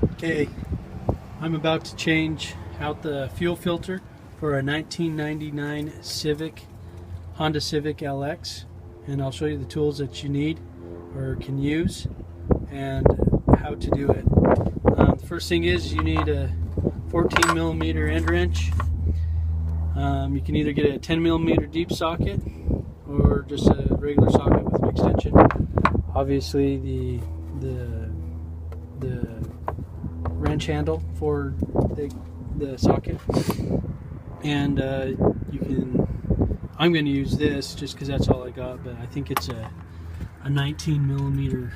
Okay, I'm about to change out the fuel filter for a 1999 Honda Civic LX, and I'll show you the tools that you need or can use and how to do it. The first thing is you need a 14 millimeter end wrench. You can either get a 10 millimeter deep socket or just a regular socket with an extension. Obviously the wrench handle for the socket, and I'm going to use this just because that's all I got, but I think it's a 19 millimeter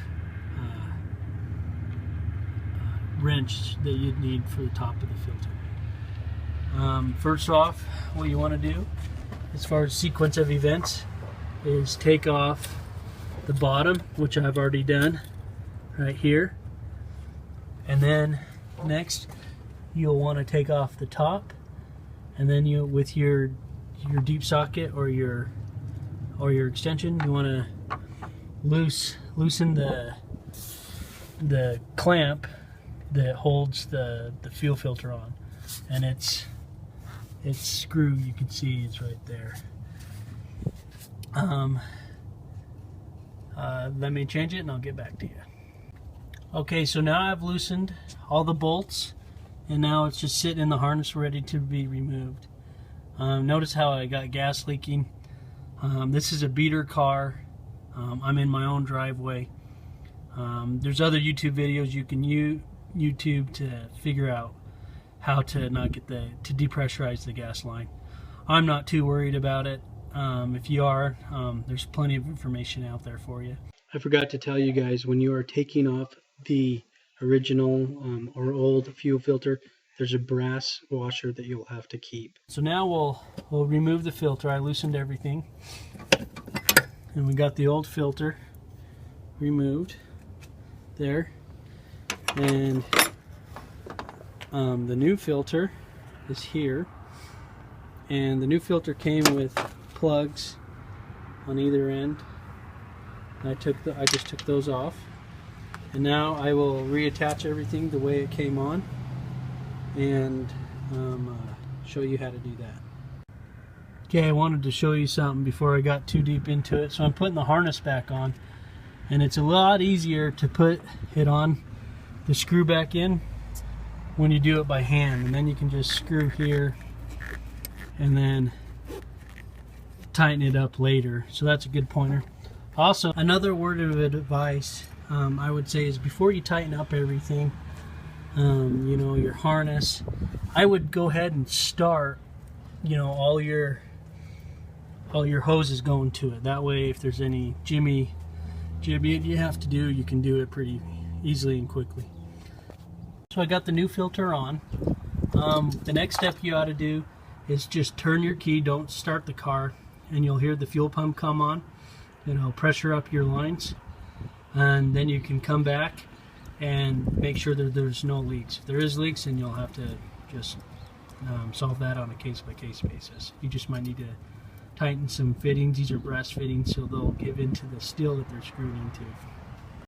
wrench that you'd need for the top of the filter. First off, what you want to do as far as sequence of events is take off the bottom, which I've already done right here, and then next you'll want to take off the top, and then you, with your deep socket or your extension, you want to loosen the clamp that holds the fuel filter on, and it's screw, you can see it's right there. Let me change it and I'll get back to you. Okay, so now I've loosened all the bolts, and now it's just sitting in the harness ready to be removed. Notice how I got gas leaking. This is a beater car. I'm in my own driveway. There's other YouTube videos you can YouTube to figure out how to not get to depressurize the gas line. I'm not too worried about it. If you are, there's plenty of information out there for you. I forgot to tell you guys, when you are taking off the original or old fuel filter, there's a brass washer that you'll have to keep. So now we'll remove the filter. I loosened everything, and we got the old filter removed there, and the new filter is here, and the new filter came with plugs on either end. I just took those off, and now I will reattach everything the way it came on, and show you how to do that. Okay, I wanted to show you something before I got too deep into it. So I'm putting the harness back on, and it's a lot easier to put it on the screw back in when you do it by hand, and then you can just screw here and then tighten it up later. So that's a good pointer. Also, another word of advice I would say is, before you tighten up everything, you know, your harness, I would go ahead and start, you know, all your hoses going to it. That way, if there's any jimmy you have to do, you can do it pretty easily and quickly. So I got the new filter on. The next step you ought to do is just turn your key, don't start the car, and you'll hear the fuel pump come on, and it'll pressure up your lines, and then you can come back and make sure that there's no leaks. If there is leaks, then you'll have to just solve that on a case-by-case basis. You just might need to tighten some fittings. These are brass fittings, so they'll give into the steel that they're screwed into.